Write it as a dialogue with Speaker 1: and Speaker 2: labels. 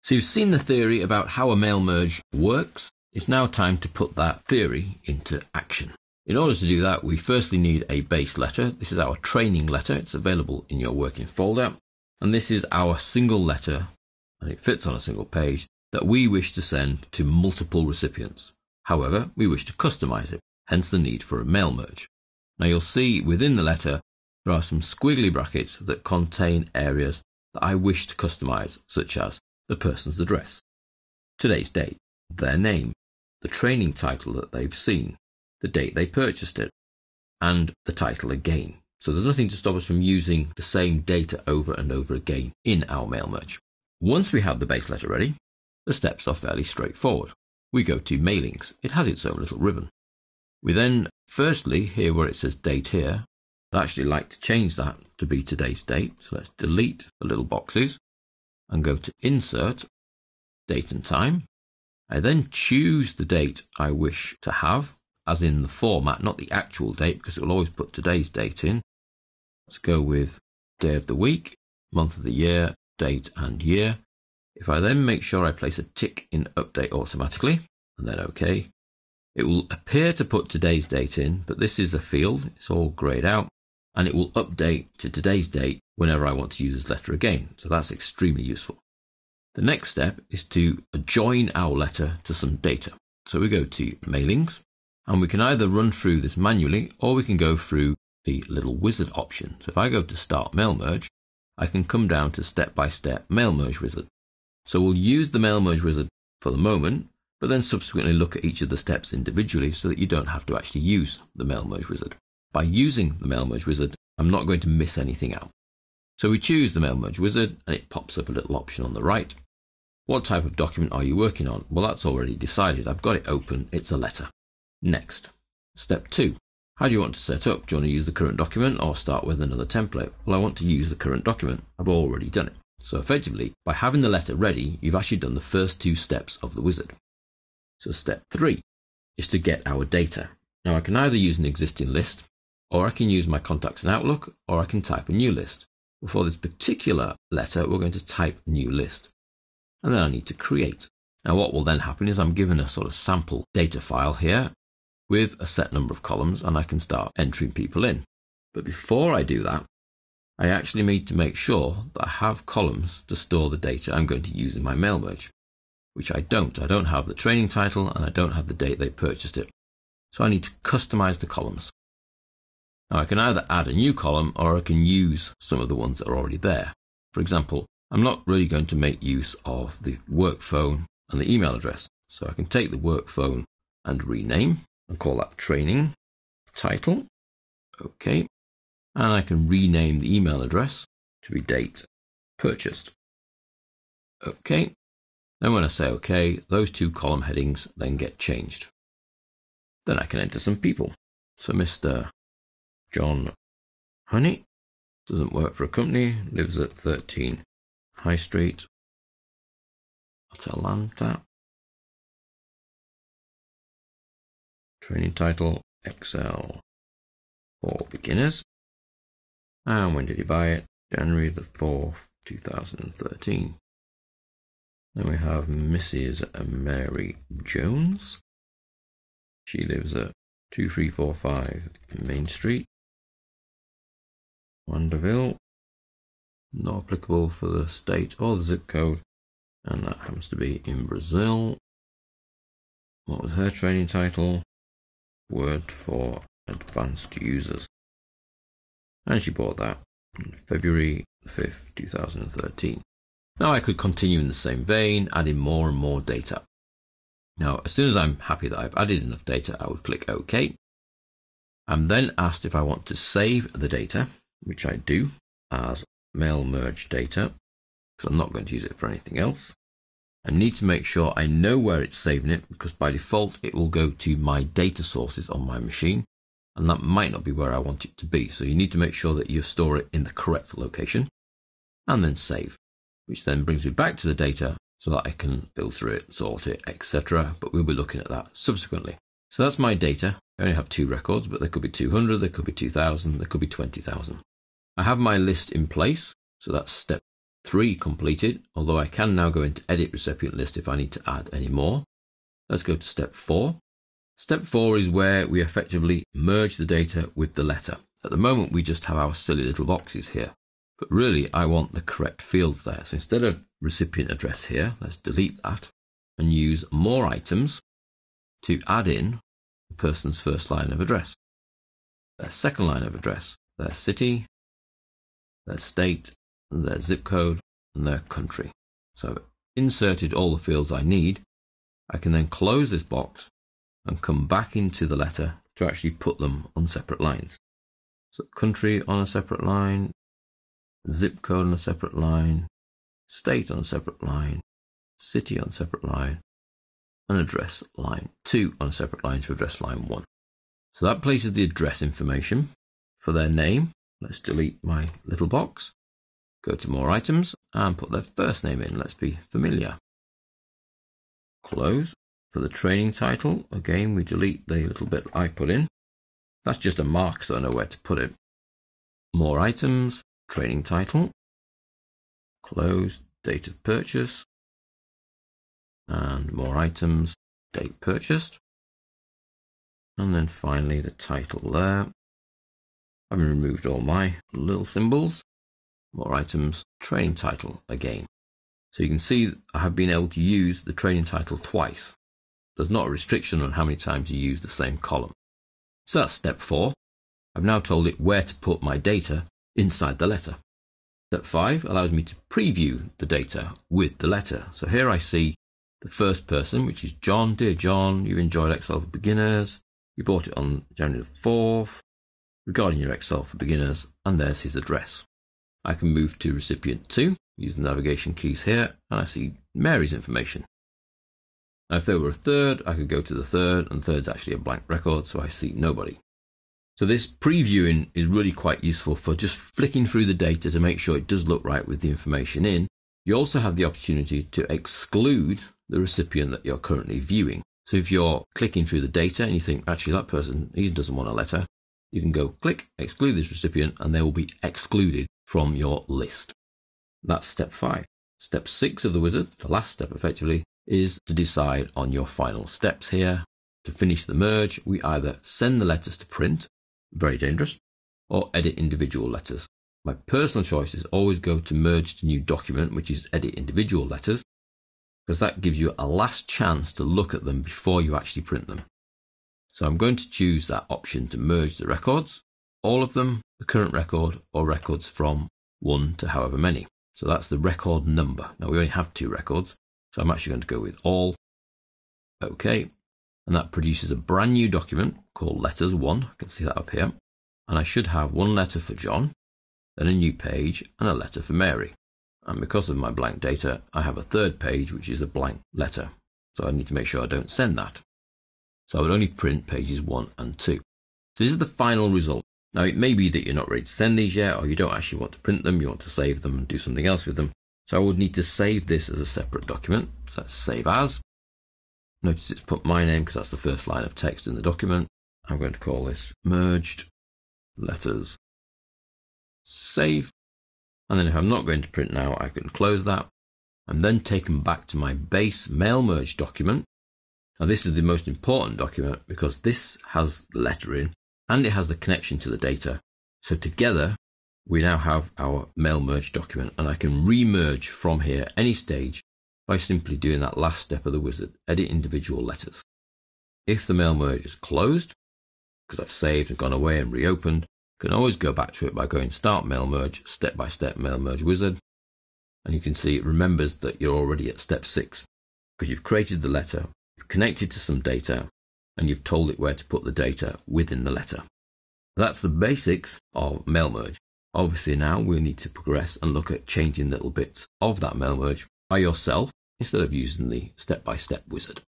Speaker 1: So you've seen the theory about how a mail merge works. It's now time to put that theory into action. In order to do that, we firstly need a base letter. This is our training letter. It's available in your working folder. And this is our single letter, and it fits on a single page, that we wish to send to multiple recipients. However, we wish to customize it, hence the need for a mail merge. Now you'll see within the letter, there are some squiggly brackets that contain areas that I wish to customize, such as the person's address, today's date, their name, the training title that they've seen, the date they purchased it, and the title again. So there's nothing to stop us from using the same data over and over again in our mail merge. Once we have the base letter ready, the steps are fairly straightforward. We go to mailings. It has its own little ribbon. We then, firstly, here where it says date here, I'd actually like to change that to be today's date. So let's delete the little boxes and go to insert, date and time. I then choose the date I wish to have, as in the format, not the actual date, because it will always put today's date in. Let's go with day of the week, month of the year, date and year. If I then make sure I place a tick in update automatically, and then OK, it will appear to put today's date in, but this is a field, it's all grayed out, and it will update to today's date whenever I want to use this letter again. So that's extremely useful. The next step is to join our letter to some data. So we go to mailings, and we can either run through this manually, or we can go through the little wizard option. So if I go to start mail merge, I can come down to step-by-step mail merge wizard. So we'll use the mail merge wizard for the moment, but then subsequently look at each of the steps individually so that you don't have to actually use the mail merge wizard. By using the mail merge wizard, I'm not going to miss anything out. So we choose the mail merge wizard and it pops up a little option on the right. What type of document are you working on? Well, that's already decided. I've got it open. It's a letter. Next. Step 2. How do you want to set up? Do you want to use the current document or start with another template? Well, I want to use the current document. I've already done it. So effectively, by having the letter ready, you've actually done the first 2 steps of the wizard. So step 3 is to get our data. Now I can either use an existing list, or I can use my contacts in Outlook, or I can type a new list. For this particular letter, we're going to type new list. And then I need to create. Now what will then happen is I'm given a sort of sample data file here with a set number of columns, and I can start entering people in. But before I do that, I actually need to make sure that I have columns to store the data I'm going to use in my mail merge, which I don't. I don't have the training title and I don't have the date they purchased it. So I need to customize the columns. Now I can either add a new column or I can use some of the ones that are already there. For example, I'm not really going to make use of the work phone and the email address. So I can take the work phone and rename and call that training title. Okay. And I can rename the email address to be date purchased. Okay. Then when I say OK, those 2 column headings then get changed. Then I can enter some people. So Mr. John Honey doesn't work for a company, lives at 13 High Street, Atlanta. Training title, Excel for beginners. And when did he buy it? January the 4th, 2013. Then we have Mrs. Mary Jones. She lives at 2345 Main Street, Wanderville. Not applicable for the state or the zip code. And that happens to be in Brazil. What was her training title? Word for Advanced Users. And she bought that on February 5th, 2013. Now I could continue in the same vein, adding more and more data. Now, as soon as I'm happy that I've added enough data, I would click OK. I'm then asked if I want to save the data, which I do, as mail merge data, because I'm not going to use it for anything else. I need to make sure I know where it's saving it, because by default it will go to my data sources on my machine, and that might not be where I want it to be. So you need to make sure that you store it in the correct location, and then save, which then brings me back to the data so that I can filter it, sort it, etc. But we'll be looking at that subsequently. So that's my data. I only have 2 records, but there could be 200, there could be 2,000, there could be 20,000. I have my list in place, so that's step 3 completed, although I can now go into Edit Recipient List if I need to add any more. Let's go to step 4. Step 4 is where we effectively merge the data with the letter. At the moment, we just have our silly little boxes here, but really I want the correct fields there. So instead of recipient address here, let's delete that and use more items to add in the person's first line of address, their second line of address, their city, their state, their zip code, and their country. So I've inserted all the fields I need. I can then close this box and come back into the letter to actually put them on separate lines. So country on a separate line, zip code on a separate line, state on a separate line, city on a separate line, and address line 2 on a separate line to address line 1. So that places the address information. For their name, let's delete my little box, go to more items and put their first name in. Let's be Familiar. Close. For the training title, again, we delete the little bit I put in. That's just a mark so I know where to put it. More items, training title, close, date of purchase, and more items, date purchased. And then finally the title there. I've removed all my little symbols. More items, training title again. So you can see I have been able to use the training title twice. There's not a restriction on how many times you use the same column. So that's step 4. I've now told it where to put my data inside the letter. Step 5 allows me to preview the data with the letter. So here I see the first person, which is John. Dear John, you enjoyed Excel for Beginners. You bought it on January the 4th. Regarding your Excel for Beginners, and there's his address. I can move to recipient 2, use the navigation keys here, and I see Mary's information. Now, if there were a third, I could go to the third, and third's actually a blank record, so I see nobody. So this previewing is really quite useful for just flicking through the data to make sure it does look right with the information in. You also have the opportunity to exclude the recipient that you're currently viewing. So if you're clicking through the data and you think, actually, that person, he doesn't want a letter, you can go click, exclude this recipient, and they will be excluded from your list. That's step 5. Step 6 of the wizard, the last step effectively, is to decide on your final steps here. To finish the merge, we either send the letters to print, very dangerous, or edit individual letters. My personal choice is always go to merge to new document, which is edit individual letters, because that gives you a last chance to look at them before you actually print them. So I'm going to choose that option to merge the records, all of them, the current record, or records from 1 to however many. So that's the record number. Now we only have 2 records, so I'm actually going to go with all. OK, and that produces a brand new document called Letters 1. I can see that up here. And I should have 1 letter for John, then a new page, and a letter for Mary. And because of my blank data, I have a third page, which is a blank letter. So I need to make sure I don't send that. So I would only print pages 1 and 2. So this is the final result. Now it may be that you're not ready to send these yet, or you don't actually want to print them, you want to save them and do something else with them. So I would need to save this as a separate document. So let's save as. Notice it's put my name because that's the first line of text in the document. I'm going to call this merged letters. Save. And then if I'm not going to print now, I can close that. I'm then taken back to my base mail merge document. Now this is the most important document because this has the letter in and it has the connection to the data. So together we now have our mail merge document, and I can re-merge from here any stage by simply doing that last step of the wizard, edit individual letters. If the mail merge is closed, because I've saved and gone away and reopened, I can always go back to it by going start mail merge, step by step mail merge wizard. And you can see it remembers that you're already at step 6 because you've created the letter, you've connected to some data, and you've told it where to put the data within the letter. That's the basics of mail merge. Obviously now we need to progress and look at changing little bits of that mail merge by yourself instead of using the step-by-step wizard.